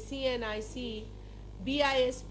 CNIC BISP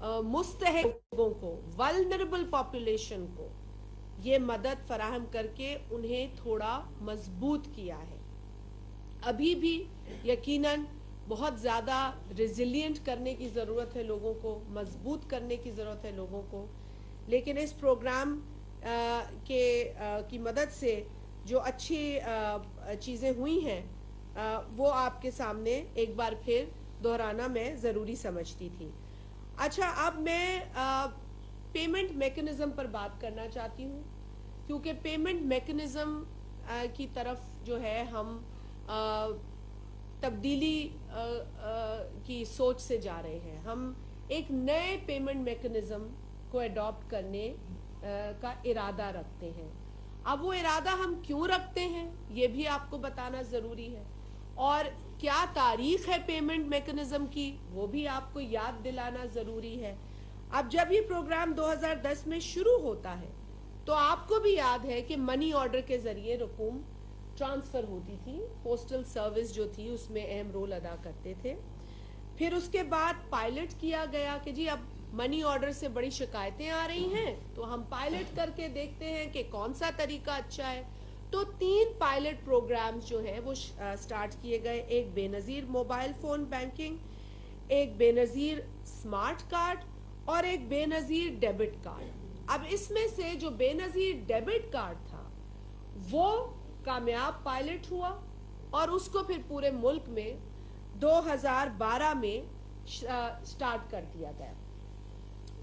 مستحق لوگوں کو, ولنریبل پاپولیشن کو یہ مدد فراہم کر کے انہیں تھوڑا مضبوط کیا ہے. ابھی بھی یقیناً بہت زیادہ ریزیلینٹ کرنے کی ضرورت ہے لوگوں کو, مضبوط کرنے کی ضرورت ہے لوگوں کو, لیکن اس پروگرام کی مدد سے جو اچھی چیزیں ہوئی ہیں وہ آپ کے سامنے ایک بار پھر دہرانا میں ضروری سمجھتی تھی. اچھا, اب میں پیمنٹ میکنزم پر بات کرنا چاہتی ہوں, کیونکہ پیمنٹ میکنزم کی طرف جو ہے ہم تبدیلی کی سوچ سے جا رہے ہیں. ہم ایک نئے پیمنٹ میکنزم کو ایڈاپٹ کرنے کا ارادہ رکھتے ہیں. اب وہ ارادہ ہم کیوں رکھتے ہیں یہ بھی آپ کو بتانا ضروری ہے, اور کیا تاریخ ہے پیمنٹ میکنزم کی وہ بھی آپ کو یاد دلانا ضروری ہے. اب جب یہ پروگرام 2010 میں شروع ہوتا ہے تو آپ کو بھی یاد ہے کہ منی آرڈر کے ذریعے رقوم ٹرانسفر ہوتی تھی, پوسٹل سروس جو تھی اس میں اہم رول ادا کرتے تھے. پھر اس کے بعد پائلٹ کیا گیا کہ جی اب منی آرڈر سے بڑی شکایتیں آ رہی ہیں تو ہم پائلٹ کر کے دیکھتے ہیں کہ کون سا طریقہ اچھا ہے. تو 3 پائلٹ پروگرامز جو ہیں وہ سٹارٹ کیے گئے, ایک بے نظیر موبائل فون بینکنگ, ایک بے نظیر سمارٹ کارڈ اور ایک بے نظیر ڈیبٹ کارڈ. اب اس میں سے جو بے نظیر ڈیبٹ کارڈ تھا وہ کامیاب پائلٹ ہوا اور اس کو پھر پورے ملک میں 2012 میں سٹارٹ کر دیا گیا.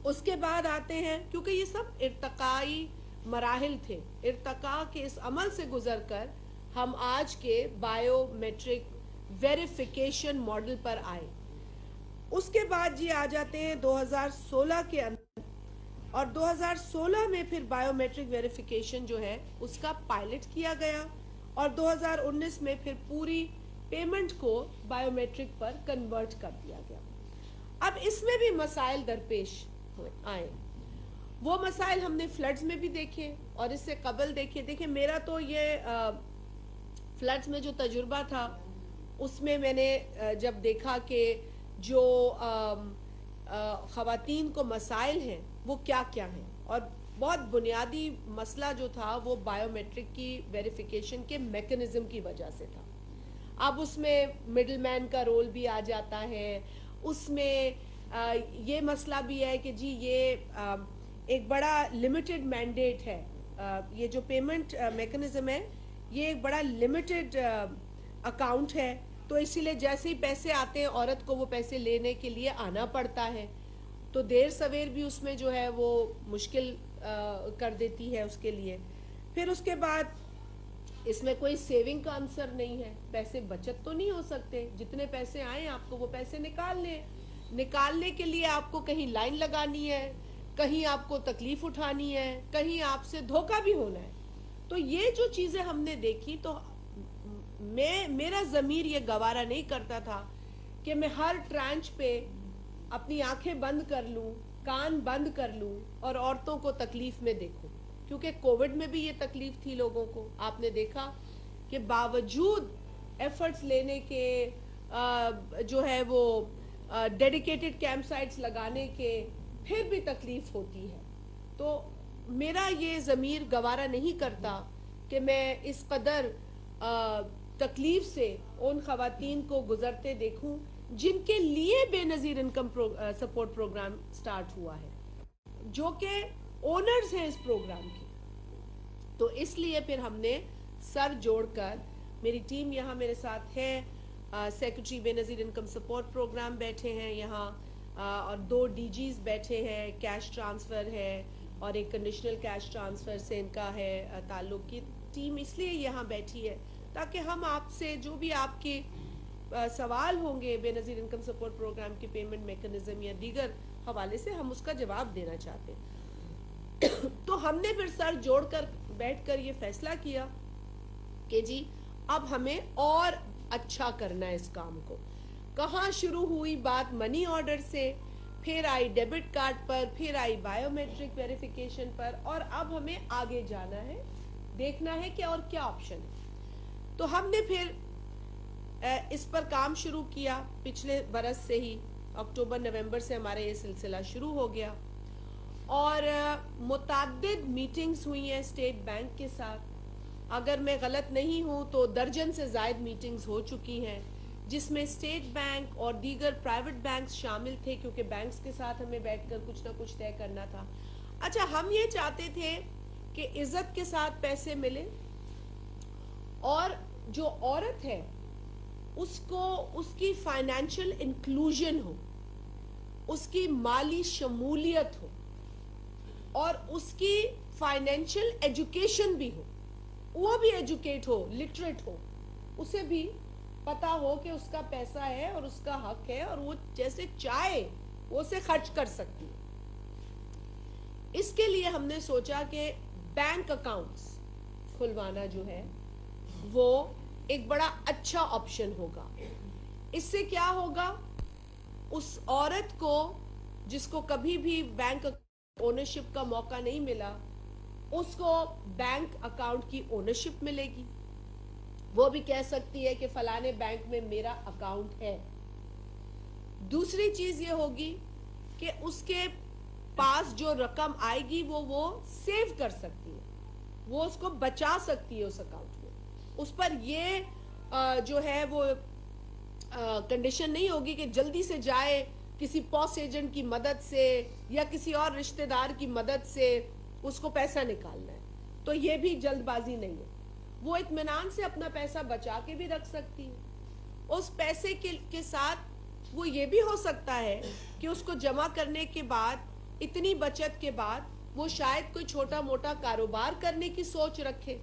اس کے بعد آتے ہیں, کیونکہ یہ سب ارتقائی مراحل تھے, ارتقاء کے اس عمل سے گزر کر ہم آج کے بائیو میٹرک ویریفیکیشن ماڈل پر آئے. اس کے بعد جی آ جاتے ہیں 2016 کے اندر, اور 2016 میں پھر بائیو میٹرک ویریفیکیشن جو ہے اس کا پائلٹ کیا گیا, اور 2019 میں پھر پوری پیمنٹ کو بائیو میٹرک پر کنورٹ کر دیا گیا. اب اس میں بھی مسائل درپیش آئے. وہ مسائل ہم نے فلڈز میں بھی دیکھے اور اس سے قبل دیکھے. دیکھیں, میرا تو یہ فلڈز میں جو تجربہ تھا اس میں میں نے جب دیکھا کہ جو خواتین کو مسائل ہیں وہ کیا کیا ہیں, اور بہت بنیادی مسئلہ جو تھا وہ بائیو میٹرک کی ویریفیکیشن کے میکنزم کی وجہ سے تھا. اب اس میں مڈل مین کا رول بھی آ جاتا ہے, اس میں یہ مسئلہ بھی ہے کہ جی یہ ایک بڑا لمیٹڈ مینڈیٹ ہے, یہ جو پیمنٹ میکنزم ہے یہ ایک بڑا لمیٹڈ اکاؤنٹ ہے, تو اسی لیے جیسے ہی پیسے آتے ہیں عورت کو وہ پیسے لینے کے لیے آنا پڑتا ہے, تو دیر سویر بھی اس میں جو ہے وہ مشکل کر دیتی ہے اس کے لیے. پھر اس کے بعد اس میں کوئی سیونگ کا عنصر نہیں ہے, پیسے بچت تو نہیں ہو سکتے, جتنے پیسے آئیں آپ کو وہ پیسے نکالنے کے لیے آپ کو کہیں لائن لگانی ہے, کہیں آپ کو تکلیف اٹھانی ہے, کہیں آپ سے دھوکہ بھی ہونا ہے. تو یہ جو چیزیں ہم نے دیکھی تو میرا ضمیر یہ گوارا نہیں کرتا تھا کہ میں ہر ٹرانچ پہ اپنی آنکھیں بند کر لوں, کان بند کر لوں اور عورتوں کو تکلیف میں دیکھوں, کیونکہ کووڈ میں بھی یہ تکلیف تھی لوگوں کو. آپ نے دیکھا کہ باوجود ایفرٹس لینے کے جو ہے وہ ڈیڈیکیٹڈ کیمپ سائٹس لگانے کے پھر بھی تکلیف ہوتی ہے. تو میرا یہ ضمیر گوارا نہیں کرتا کہ میں اس قدر تکلیف سے ان خواتین کو گزرتے دیکھوں جن کے لیے بے نظیر انکم سپورٹ پروگرام سٹارٹ ہوا ہے, جو کہ اونرز ہیں اس پروگرام کے. تو اس لیے پھر ہم نے سر جوڑ کر, میری ٹیم یہاں میرے ساتھ ہے, سیکرٹری بے نظیر انکم سپورٹ پروگرام بیٹھے ہیں یہاں, اور 2 ڈی جیز بیٹھے ہیں, کیش ٹرانسفر ہے اور ایک کنڈیشنل کیش ٹرانسفر سے ان کا ہے تعلق. کی ٹیم اس لیے یہاں بیٹھی ہے تاکہ ہم آپ سے جو بھی آپ کے سوال ہوں گے بے نظیر انکم سپورٹ پروگرام کے پیمنٹ میکنزم یا دیگر حوالے سے, ہم اس کا جواب دینا چاہتے ہیں. تو ہم نے پھر سر جوڑ کر بیٹھ کر یہ فیصلہ کیا کہ جی اب ہمیں اور اچھا کرنا ہے اس کام کو. کہاں شروع ہوئی بات منی آرڈر سے, پھر آئی ڈیبٹ کارڈ پر, پھر آئی بائیو میٹرک ویریفیکیشن پر, اور اب ہمیں آگے جانا ہے, دیکھنا ہے کہ اور کیا آپشن ہے. تو ہم نے پھر اس پر کام شروع کیا پچھلے برس سے ہی, اکتوبر نومبر سے ہمارا یہ سلسلہ شروع ہو گیا اور متعدد میٹنگز ہوئی ہیں اسٹیٹ بینک کے ساتھ. اگر میں غلط نہیں ہوں تو درجن سے زائد میٹنگز ہو چکی ہیں جس میں اسٹیٹ بینک اور دیگر پرائیویٹ بینکس شامل تھے کیونکہ بینکس کے ساتھ ہمیں بیٹھ کر کچھ نہ کچھ طے کرنا تھا. اچھا, ہم یہ چاہتے تھے کہ عزت کے ساتھ پیسے ملے اور جو عورت ہے اس کو اس کی فائنینشل انکلوژن ہو, اس کی مالی شمولیت ہو اور اس کی فائنینشل ایجوکیشن بھی ہو, وہ بھی ایجوکیٹ ہو, لٹریٹ ہو, اسے بھی پتا ہو کہ اس کا پیسہ ہے اور اس کا حق ہے اور وہ جیسے چاہے وہ اسے خرچ کر سکتی ہے. اس کے لیے ہم نے سوچا کہ بینک اکاؤنٹس کھلوانا جو ہے وہ ایک بڑا اچھا آپشن ہوگا. اس سے کیا ہوگا, اس عورت کو جس کو کبھی بھی بینک اونرشپ کا موقع نہیں ملا اس کو بینک اکاؤنٹ کی اونرشپ ملے گی. وہ بھی کہہ سکتی ہے کہ فلانے بینک میں میرا اکاؤنٹ ہے. دوسری چیز یہ ہوگی کہ اس کے پاس جو رقم آئے گی وہ سیو کر سکتی ہے, وہ اس کو بچا سکتی ہے اس اکاؤنٹ میں. اس پر یہ جو ہے وہ کنڈیشن نہیں ہوگی کہ جلدی سے جائے کسی پوس ایجنٹ کی مدد سے یا کسی اور رشتہ دار کی مدد سے اس کو پیسہ نکالنا ہے. تو یہ بھی جلد بازی نہیں ہے, وہ اطمینان سے اپنا پیسہ بچا کے بھی رکھ سکتی ہے. اس پیسے کے ساتھ وہ یہ بھی ہو سکتا ہے کہ اس کو جمع کرنے کے بعد, اتنی بچت کے بعد, وہ شاید کوئی چھوٹا موٹا کاروبار کرنے کی سوچ رکھے,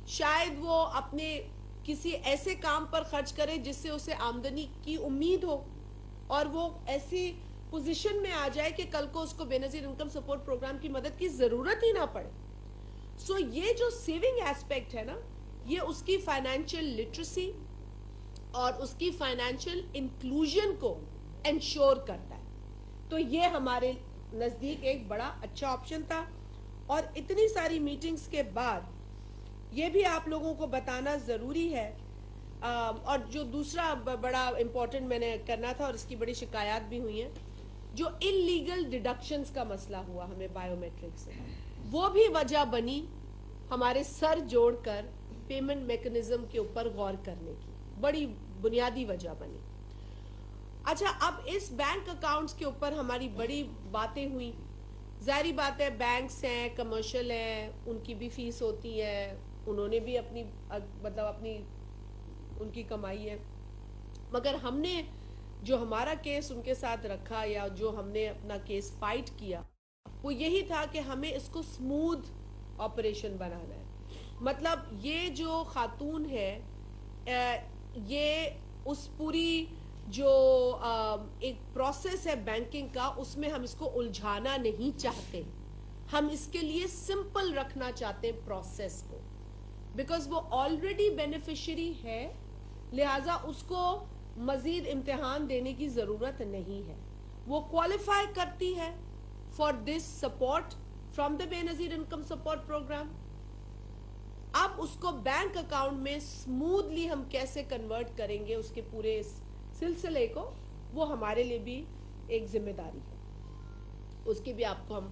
شاید وہ اپنے کسی ایسے کام پر خرچ کرے جس سے اسے آمدنی کی امید ہو اور وہ ایسی پوزیشن میں آ جائے کہ کل کو اس کو بے نظیر انکم سپورٹ پروگرام کی مدد کی ضرورت ہی نہ پڑے. سو یہ جو سیونگ ایسپیکٹ ہے نا, یہ اس کی فائنینشل لٹریسی اور اس کی فائنینشل انکلوژن کو انشور کرتا ہے. تو یہ ہمارے نزدیک ایک بڑا اچھا آپشن تھا. اور اتنی ساری میٹنگز کے بعد یہ بھی آپ لوگوں کو بتانا ضروری ہے, اور جو دوسرا بڑا امپورٹنٹ میں نے کرنا تھا اور اس کی بڑی شکایات بھی ہوئی ہیں, جو انلیگل ڈیڈکشنز کا مسئلہ ہوا ہمیں بائیو میٹرک سے, وہ بھی وجہ بنی ہمارے سر جوڑ کر پیمنٹ میکنزم کے اوپر غور کرنے کی, بڑی بنیادی وجہ بنی. اچھا, اب اس بینک اکاؤنٹس کے اوپر ہماری بڑی باتیں ہوئی. ظاہری بات ہے بینکس ہیں, کمرشل ہیں, ان کی بھی فیس ہوتی ہے, انہوں نے بھی اپنی ان کی کمائی ہے. مگر ہم نے جو ہمارا کیس ان کے ساتھ رکھا یا جو ہم نے اپنا کیس فائٹ کیا وہ یہی تھا کہ ہمیں اس کو سموتھ آپریشن بنانا ہے. مطلب یہ جو خاتون ہے یہ اس پوری جو ایک پروسیس ہے بینکنگ کا, اس میں ہم اس کو الجھانا نہیں چاہتے. ہم اس کے لیے سمپل رکھنا چاہتے ہیں پروسیس کو, بیکاز وہ آلریڈی بینیفیشری ہے, لہٰذا اس کو مزید امتحان دینے کی ضرورت نہیں ہے. وہ کوالیفائی کرتی ہے for this support from the بے نظیر انکم سپورٹ پروگرام. اب اس کو بینک اکاؤنٹ میں سموتھلی ہم کیسے کنورٹ کریں گے اس کے پورے اس سلسلے کو, وہ ہمارے لیے بھی ایک ذمہ داری ہے. اس کی بھی آپ کو ہم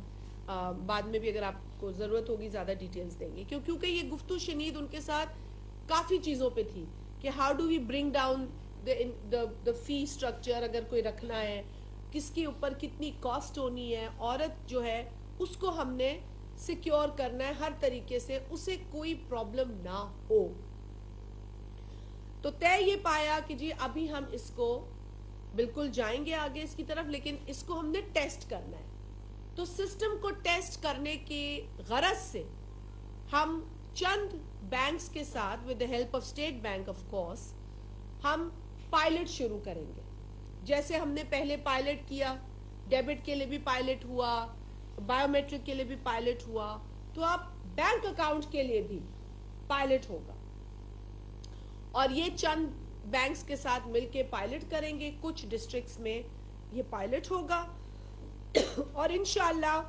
بعد میں بھی اگر آپ کو ضرورت ہوگی زیادہ ڈیٹیلز دیں گے, کیونکہ یہ گفتگو شنید ان کے ساتھ کافی چیزوں پہ تھی کہ how do we bring down the fee structure, اگر کوئی رکھنا ہے کس کے اوپر کتنی کاسٹ ہونی ہے, عورت جو ہے اس کو ہم نے سیکیور کرنا ہے ہر طریقے سے, اسے کوئی پرابلم نہ ہو. تو طے یہ پایا کہ جی ابھی ہم اس کو بالکل جائیں گے آگے اس کی طرف, لیکن اس کو ہم نے ٹیسٹ کرنا ہے. تو سسٹم کو ٹیسٹ کرنے کی غرض سے ہم چند بینکس کے ساتھ with the help of state bank of course ہم پائلٹ شروع کریں گے. جیسے ہم نے پہلے پائلٹ کیا, ڈیبٹ کے لیے بھی پائلٹ ہوا, بائیو میٹرک کے لیے بھی پائلٹ ہوا, تو اب بینک اکاؤنٹ کے لیے بھی پائلٹ ہوگا. اور یہ چند بینکس کے ساتھ مل کے پائلٹ کریں گے, کچھ ڈسٹرکٹس میں یہ پائلٹ ہوگا, اور انشاءاللہ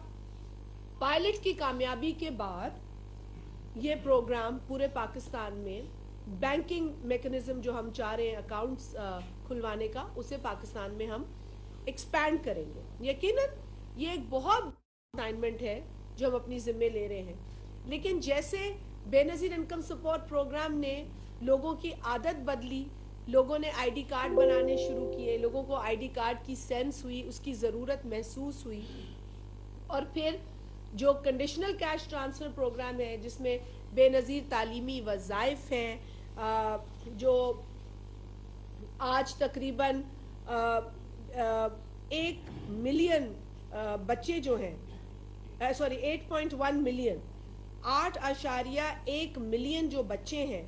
پائلٹ کی کامیابی کے بعد یہ پروگرام پورے پاکستان میں بینکنگ میکنزم جو ہم چاہ رہے ہیں اکاؤنٹس کھلوانے کا, اسے پاکستان میں ہم ایکسپینڈ کریں گے. یقیناً یہ ایک بہت اسائنمنٹ ہے جو ہم اپنی ذمے لے رہے ہیں, لیکن جیسے بے نظیر انکم سپورٹ پروگرام نے لوگوں کی عادت بدلی, لوگوں نے آئی ڈی کارڈ بنانے شروع کیے, لوگوں کو آئی ڈی کارڈ کی سینس ہوئی, اس کی ضرورت محسوس ہوئی, اور پھر جو کنڈیشنل کیش ٹرانسفر پروگرام ہے جس میں بے نظیر تعلیمی وظائف ہیں, جو آج تقریباً 1 ملین بچے جو ہیں, 8.1 ملین, 8.1 ملین جو بچے ہیں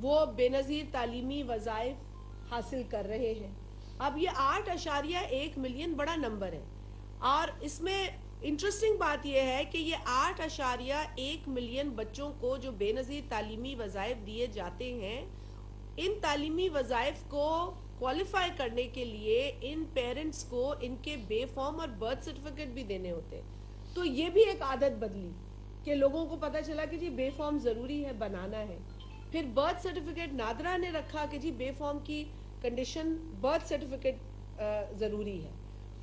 وہ بے نظیر تعلیمی وظائف حاصل کر رہے ہیں. اب یہ 8.1 ملین بڑا نمبر ہے, اور اس میں انٹرسٹنگ بات یہ ہے کہ یہ 8.1 ملین بچوں کو جو بے نظیر تعلیمی وظائف دیے جاتے ہیں, ان تعلیمی وظائف کو کوالیفائی کرنے کے لیے ان پیرنٹس کو ان کے بے فارم اور برتھ سرٹیفکیٹ بھی دینے ہوتے. تو یہ بھی ایک عادت بدلی کہ لوگوں کو پتا چلا کہ جی بے فارم ضروری ہے, بنانا ہے. پھر برتھ سرٹیفکیٹ نادرا نے رکھا کہ جی بے فارم کی کنڈیشن برتھ سرٹیفکیٹ ضروری ہے.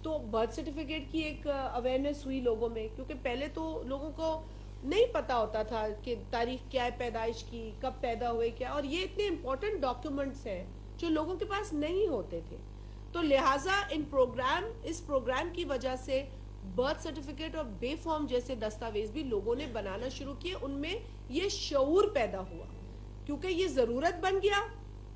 تو برتھ سرٹیفکیٹ کی ایک اویئرنیس ہوئی لوگوں میں, کیونکہ پہلے تو لوگوں کو نہیں پتا ہوتا تھا کہ تاریخ کیا ہے پیدائش کی, کب پیدا ہوئے کیا, اور یہ اتنے امپورٹنٹ ڈاکیومنٹس ہیں جو لوگوں کے پاس نہیں ہوتے تھے. تو لہٰذا اس پروگرام کی وجہ سے برتھ سرٹیفکیٹ اور بے فارم جیسے دستاویز بھی لوگوں نے بنانا شروع کیے. ان میں یہ شعور پیدا ہوا, کیونکہ یہ ضرورت بن گیا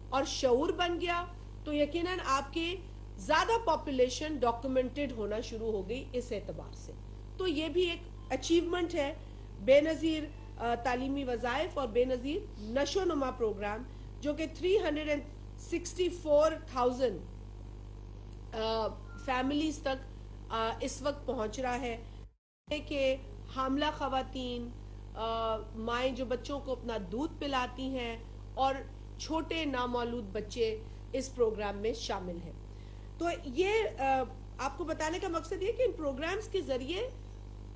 اور شعور بن گیا, تو یقیناً آپ کی زیادہ پاپولیشن ڈاکیومنٹڈ ہونا شروع ہو گئی اس اعتبار سے. تو یہ بھی ایک اچیومنٹ ہے بے نظیر تعلیمی وظائف اور بے نظیر نشو و نما پروگرام, جو کہ 364,000 فیملیز تک اس وقت پہنچ رہا ہے, کہ حاملہ خواتین, مائیں جو بچوں کو اپنا دودھ پلاتی ہیں, اور چھوٹے نامولود بچے اس پروگرام میں شامل ہیں. تو یہ آپ کو بتانے کا مقصد یہ کہ ان پروگرامز کے ذریعے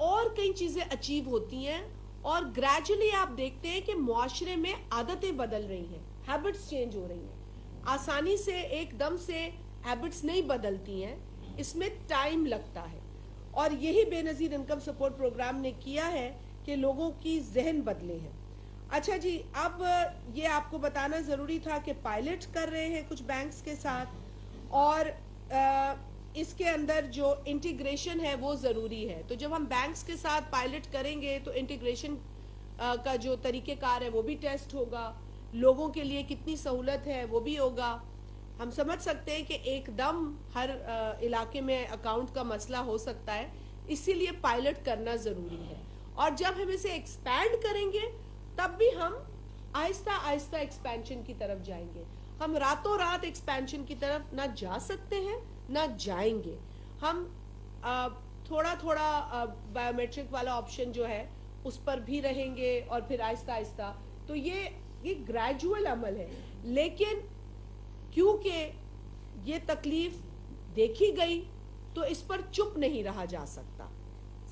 اور کئی چیزیں اچیو ہوتی ہیں, اور گریجولی آپ دیکھتے ہیں کہ معاشرے میں عادتیں بدل رہی ہیں, ہیبٹس چینج ہو رہی ہیں. آسانی سے ایک دم سے ہیبٹس نہیں بدلتی ہیں, اس میں ٹائم لگتا ہے, اور یہی بے نظیر انکم سپورٹ پروگرام نے کیا ہے کہ لوگوں کی ذہن بدلے ہیں. اچھا جی, اب یہ آپ کو بتانا ضروری تھا کہ پائلٹ کر رہے ہیں کچھ بینکس کے ساتھ, اور اس کے اندر جو انٹیگریشن ہے وہ ضروری ہے. تو جب ہم بینکس کے ساتھ پائلٹ کریں گے تو انٹیگریشن کا جو طریقہ کار ہے وہ بھی ٹیسٹ ہوگا, لوگوں کے لیے کتنی سہولت ہے وہ بھی ہوگا. ہم سمجھ سکتے ہیں کہ ایک دم ہر علاقے میں اکاؤنٹ کا مسئلہ ہو سکتا ہے, اسی لیے پائلٹ کرنا ضروری ہے. اور جب ہم اسے ایکسپینڈ کریں گے تب بھی ہم آہستہ آہستہ ایکسپینشن کی طرف جائیں گے. ہم راتوں رات ایکسپینشن کی طرف نہ جا سکتے ہیں نہ جائیں گے. ہم تھوڑا تھوڑا بایو میٹرک والا آپشن جو ہے اس پر بھی رہیں گے, اور پھر آہستہ آہستہ. تو یہ گریجول عمل ہے, لیکن کیونکہ یہ تکلیف دیکھی گئی تو اس پر چپ نہیں رہا جا سکتا.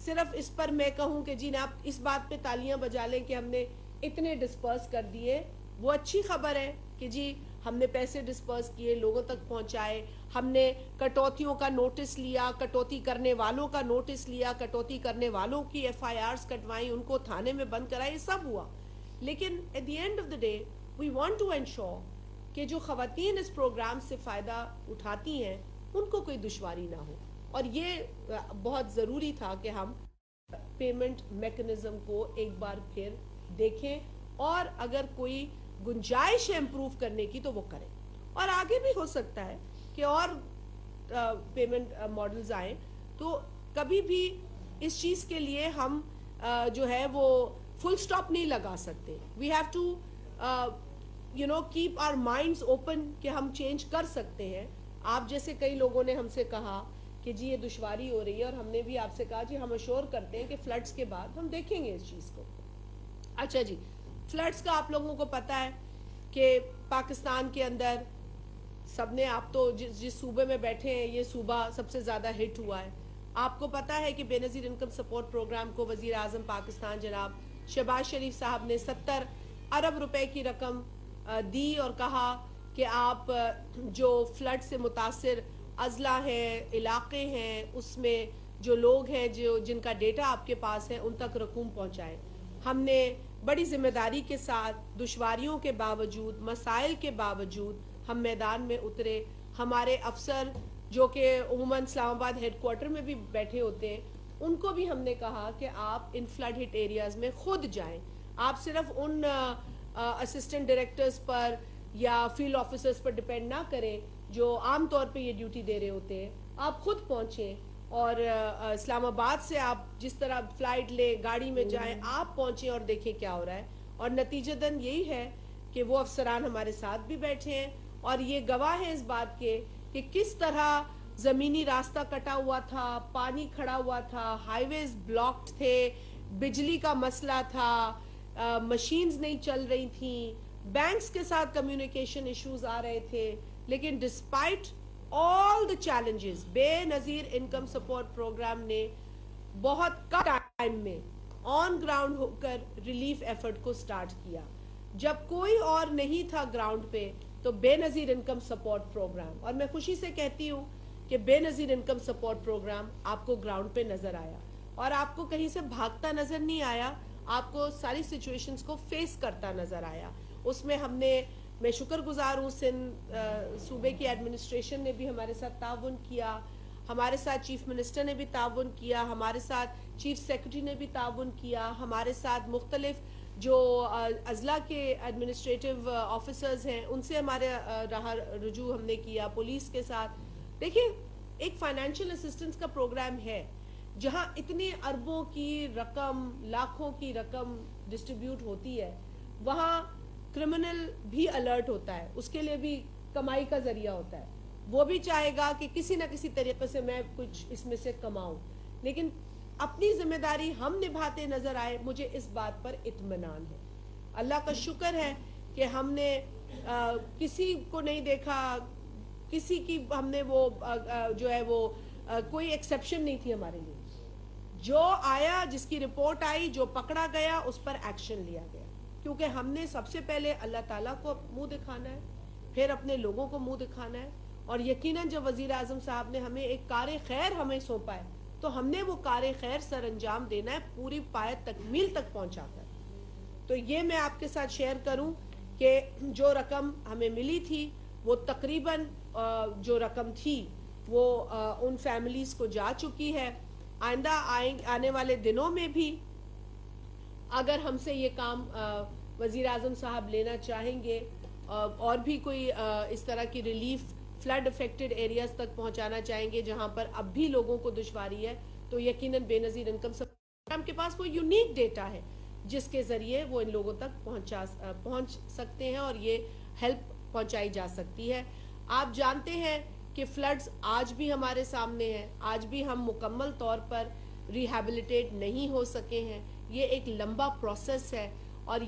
صرف اس پر میں کہوں کہ جی آپ اس بات پہ تالیاں بجا لیں کہ ہم نے اتنے ڈسپرس کر دیے, وہ اچھی خبر ہے کہ جی ہم نے پیسے ڈسپرس کیے, لوگوں تک پہنچائے, ہم نے کٹوتیوں کا نوٹس لیا, کٹوتی کرنے والوں کا نوٹس لیا, کٹوتی کرنے والوں کی FIRs کٹوائیں, ان کو تھانے میں بند کرائی, یہ سب ہوا. لیکن at the end of the day we want to ensure کہ جو خواتین اس پروگرام سے فائدہ اٹھاتی ہیں ان کو کوئی دشواری نہ ہو. اور یہ بہت ضروری تھا کہ ہم پیمنٹ میکنزم کو ایک بار پھر دیکھیں, اور اگر کوئی گنجائش ہے امپروو کرنے کی تو وہ کریں, اور آگے بھی ہو سکتا ہے کہ اور پیمنٹ ماڈلز آئیں. تو کبھی بھی اس چیز کے لیے ہم جو ہے وہ فل سٹاپ نہیں لگا سکتے. We have to keep our minds open کہ ہم چینج کر سکتے ہیں. آپ جیسے کئی لوگوں نے ہم سے کہا کہ جی یہ دشواری ہو رہی ہے, اور ہم نے بھی آپ سے کہا جی ہم اشور کرتے ہیں کہ فلڈز کے بعد ہم دیکھیں گے اس چیز کو. اچھا جی, فلڈز کا آپ لوگوں کو پتا ہے کہ پاکستان کے اندر سب نے, آپ تو جس صوبے میں بیٹھے ہیں یہ صوبہ سب سے زیادہ ہٹ ہوا ہے. آپ کو پتا ہے کہ بے نظیر انکم سپورٹ پروگرام کو وزیر اعظم پاکستان جناب شہباز شریف صاحب نے 70 ارب روپے کی رقم دی, اور کہا کہ آپ جو فلڈ سے متاثر اضلاع ہیں، علاقے ہیں، اس میں جو لوگ ہیں جن کا ڈیٹا آپ کے پاس ہے ان تک رقوم پہنچائیں. ہم نے بڑی ذمہ داری کے ساتھ دشواریوں کے باوجود، مسائل کے باوجود ہم میدان میں اترے. ہمارے افسر جو کہ عموماً اسلام آباد ہیڈ کوارٹر میں بھی بیٹھے ہوتے ہیں، ان کو بھی ہم نے کہا کہ آپ ان فلڈ ہٹ ایریاز میں خود جائیں. آپ صرف ان اسسٹنٹ ڈائریکٹرز پر یا فیلڈ آفیسرز پر ڈپینڈ نہ کریں جو عام طور پہ یہ ڈیوٹی دے رہے ہوتے ہیں. آپ خود پہنچیں اور اسلام آباد سے آپ جس طرح فلائٹ لے گاڑی میں جائیں، آپ پہنچیں اور دیکھیں کیا ہو رہا ہے. اور نتیجتاً یہی ہے کہ وہ افسران ہمارے ساتھ بھی بیٹھے ہیں اور یہ گواہ ہیں اس بات کے کہ کس طرح زمینی راستہ کٹا ہوا تھا، پانی کھڑا ہوا تھا، ہائی ویز بلاکڈ تھے، بجلی کا مسئلہ تھا، مشینز نہیں چل رہی تھیں، بینکس کے ساتھ کمیونیکیشن ایشوز آ رہے تھے. لیکن ڈسپائٹ آل دا چیلنجز بے نظیر انکم سپورٹ پروگرام نے بہت کم ٹائم میں آن گراؤنڈ ہو کر ریلیف ایفرٹ کو سٹارٹ کیا. جب کوئی اور نہیں تھا گراؤنڈ پہ تو بے نظیر انکم سپورٹ پروگرام، اور میں خوشی سے کہتی ہوں کہ بے نظیر انکم سپورٹ پروگرام آپ کو گراؤنڈ پہ نظر آیا اور آپ کو کہیں سے بھاگتا نظر نہیں آیا، آپ کو ساری سچویشنز کو فیس کرتا نظر آیا. اس میں میں شکر گزار ہوں سندھ صوبے کی ایڈمنسٹریشن نے بھی ہمارے ساتھ تعاون کیا، ہمارے ساتھ چیف منسٹر نے بھی تعاون کیا، ہمارے ساتھ چیف سیکرٹری نے بھی تعاون کیا، ہمارے ساتھ مختلف جو اضلاع کے ایڈمنسٹریٹو آفیسرز ہیں ان سے ہمارے رجوع ہم نے کیا، پولیس کے ساتھ. دیکھیں ایک فائنینشیل اسسٹنس کا پروگرام ہے جہاں اتنے اربوں کی رقم، لاکھوں کی رقم ڈسٹریبیوٹ ہوتی ہے، وہاں کرمنل بھی الرٹ ہوتا ہے، اس کے لیے بھی کمائی کا ذریعہ ہوتا ہے. وہ بھی چاہے گا کہ کسی نہ کسی طریقے سے میں کچھ اس میں سے کماؤں. لیکن اپنی ذمہ داری ہم نبھاتے نظر آئے، مجھے اس بات پر اطمینان ہے. اللہ کا شکر ہے کہ ہم نے کسی کو نہیں دیکھا، کسی کی ہم نے وہ جو ہے وہ کوئی ایکسیپشن نہیں تھی ہمارے لیے. جو آیا، جس کی رپورٹ آئی، جو پکڑا گیا اس پر ایکشن لیا گیا، کیونکہ ہم نے سب سے پہلے اللہ تعالیٰ کو منہ دکھانا ہے، پھر اپنے لوگوں کو منہ دکھانا ہے. اور یقیناً جب وزیر اعظم صاحب نے ہمیں ایک کار خیر ہمیں سونپا ہے تو ہم نے وہ کار خیر سر انجام دینا ہے پوری پایہ تکمیل تک پہنچا کر. تو یہ میں آپ کے ساتھ شیئر کروں کہ جو رقم ہمیں ملی تھی وہ تقریباً جو رقم تھی وہ ان فیملیز کو جا چکی ہے. آئندہ آنے والے دنوں میں بھی اگر ہم سے یہ کام وزیر اعظم صاحب لینا چاہیں گے اور بھی کوئی اس طرح کی ریلیف فلڈ افیکٹڈ ایریاز تک پہنچانا چاہیں گے جہاں پر اب بھی لوگوں کو دشواری ہے، تو یقیناً بے نظیر انکم پروگرام کے پاس وہ یونیک ڈیٹا ہے جس کے ذریعے وہ ان لوگوں تک پہنچ سکتے ہیں اور یہ ہیلپ پہنچائی جا سکتی ہے. آپ جانتے ہیں کہ فلڈز آج بھی ہمارے سامنے ہیں، آج بھی ہم مکمل طور پر ریہیبلیٹیٹ نہیں ہو سکے ہیں. یہ ایک لمبا پروسیس ہے اور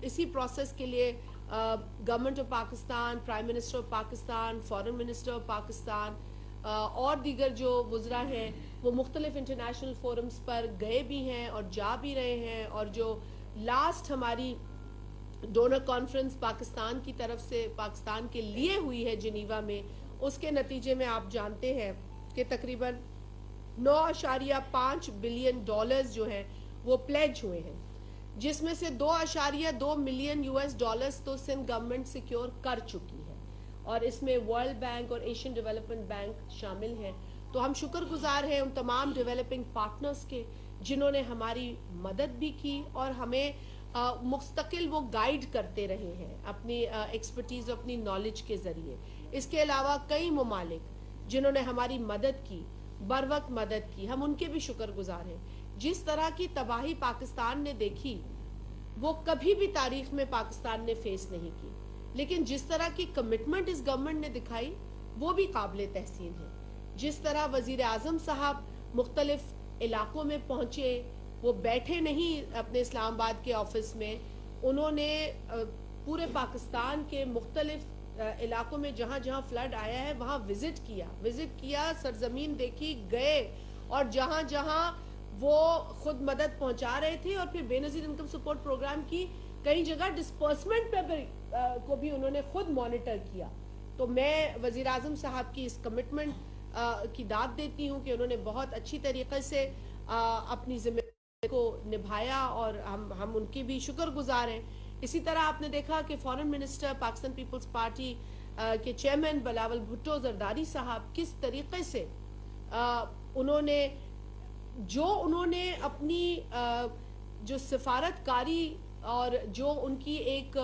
اسی پروسیس کے لیے government of Pakistan, prime minister of Pakistan, foreign minister of Pakistan اور دیگر جو وزراء ہیں وہ مختلف انٹرنیشنل فورمز پر گئے بھی ہیں اور جا بھی رہے ہیں. اور جو لاسٹ ہماری ڈونر کانفرنس پاکستان کی طرف سے پاکستان کے لیے ہوئی ہے جنیوا میں، اس کے نتیجے میں آپ جانتے ہیں کہ تقریباً 9.5 بلین ڈالرز جو ہیں وہ پلیج ہوئے ہیں، جس میں سے 2.2 ملین US ڈالرز تو سندھ گورنمنٹ سیکیور کر چکی ہے اور اس میں ورلڈ بینک اور ایشین ڈیولپمنٹ بینک شامل ہیں. تو ہم شکر گزار ہیں ان تمام ڈیولپنگ پارٹنرز کے جنہوں نے ہماری مدد بھی کی اور ہمیں مستقل وہ گائیڈ کرتے رہے ہیں اپنی ایکسپرٹیز، اپنی نالج کے ذریعے. اس کے علاوہ کئی ممالک جنہوں نے ہماری مدد کی، بر وقت مدد کی، ہم ان کے بھی شکر گزار ہیں. جس طرح کی تباہی پاکستان نے دیکھی وہ کبھی بھی تاریخ میں پاکستان نے فیس نہیں کی، لیکن جس طرح کی کمٹمنٹ اس گورنمنٹ نے دکھائی وہ بھی قابل تحسین ہے. جس طرح وزیر اعظم صاحب مختلف علاقوں میں پہنچے، وہ بیٹھے نہیں اپنے اسلام آباد کے آفس میں، انہوں نے پورے پاکستان کے مختلف علاقوں میں جہاں جہاں فلڈ آیا ہے وہاں وزٹ کیا، سرزمین دیکھی، گئے اور جہاں جہاں وہ خود مدد پہنچا رہے تھے اور پھر بے نظیر انکم سپورٹ پروگرام کی کئی جگہ ڈسپرسمنٹ کو بھی انہوں نے خود مانیٹر کیا. تو میں وزیر اعظم صاحب کی اس کمٹمنٹ کی داد دیتی ہوں کہ انہوں نے بہت اچھی طریقے سے اپنی ذمہ داری کو نبھایا اور ہم ان کی بھی شکر گزار ہیں. اسی طرح آپ نے دیکھا کہ فارن منسٹر پاکستان پیپلز پارٹی کے چیئرمین بلاول بھٹو زرداری صاحب کس طریقے سے انہوں نے اپنی جو سفارت کاری اور جو ان کی ایک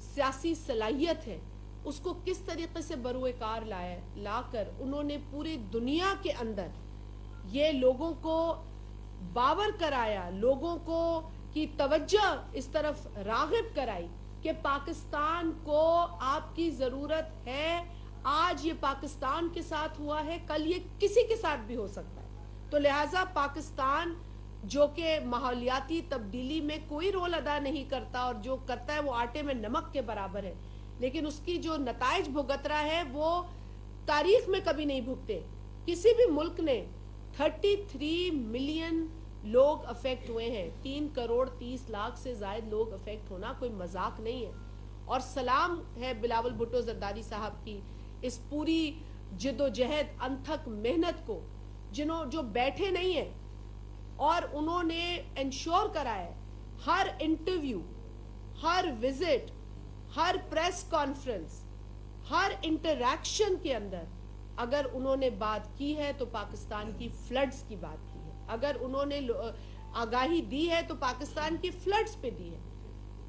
سیاسی صلاحیت ہے اس کو کس طریقے سے بروئے کار لا کر انہوں نے پوری دنیا کے اندر یہ لوگوں کو باور کرایا, لوگوں کو کی توجہ اس طرف راغب کرائی کہ پاکستان کو آپ کی ضرورت ہے. آج یہ پاکستان کے ساتھ ہوا ہے, کل یہ کسی کے ساتھ بھی ہو سکتا ہے. تو لہٰذا پاکستان جو کہ ماحولیاتی تبدیلی میں کوئی رول ادا نہیں کرتا اور جو کرتا ہے وہ آٹے میں نمک کے برابر ہے, لیکن اس کی جو نتائج بھگت رہا ہے وہ تاریخ میں کبھی نہیں بھگتے. کسی بھی ملک نے 33 ملین لوگ افیکٹ ہوئے ہیں, 3 کروڑ 30 لاکھ سے زائد لوگ افیکٹ ہونا کوئی مذاق نہیں ہے. اور سلام ہے بلاول بھٹو زرداری صاحب کی اس پوری جد و جہد انتھک محنت کو, جو بیٹھے نہیں ہیں اور انہوں نے انشور کرا ہے ہر انٹرویو, ہر وزٹ, ہر پریس کانفرنس, ہر انٹریکشن کے اندر اگر انہوں نے بات کی ہے تو پاکستان کی فلڈز کی بات کی ہے, اگر انہوں نے آگاہی دی ہے تو پاکستان کی فلڈز پہ دی ہے.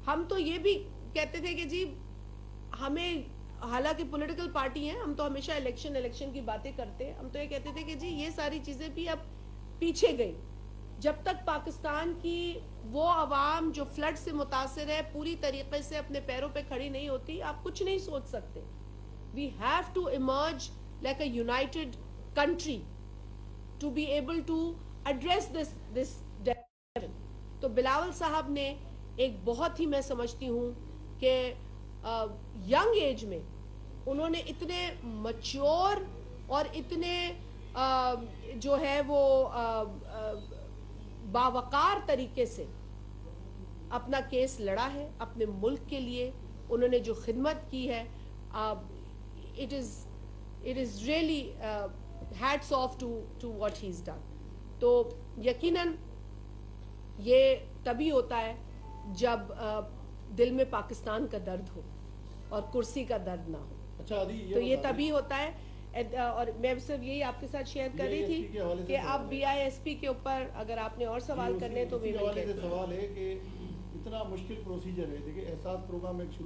ہم تو یہ بھی کہتے تھے کہ جی ہمیں, حالانکہ پولیٹیکل پارٹی ہیں, ہم تو ہمیشہ الیکشن کی باتیں کرتے ہیں, ہم تو یہ کہتے تھے کہ جی یہ ساری چیزیں بھی اب پیچھے گئی. جب تک پاکستان کی وہ عوام جو فلڈ سے متاثر ہے پوری طریقے سے اپنے پیروں پہ کھڑی نہیں ہوتی, آپ کچھ نہیں سوچ سکتے. We have to emerge like a united country to be able to address this development. تو بلاول صاحب نے ایک بہت ہی, میں سمجھتی ہوں کہ ینگ ایج میں انہوں نے اتنے میچور اور اتنے جو ہے وہ باوقار طریقے سے اپنا کیس لڑا ہے اپنے ملک کے لیے. انہوں نے جو خدمت کی ہے, it is really hats off to what he's done. تو یقیناً یہ تبھی ہوتا ہے جب دل میں پاکستان کا درد ہو اور کرسی کا درد نہ ہو. تو یہ تبھی ہوتا ہے. اور میں صرف یہی آپ کے ساتھ شیئر کر رہی تھی کہ آپ BISP کے اوپر اگر آپ نے اور سوال کرنے تو بھی سوال ہے کہ اتنا مشکل پروسیجر ہے. دیکھیں احساس پروگرام ایک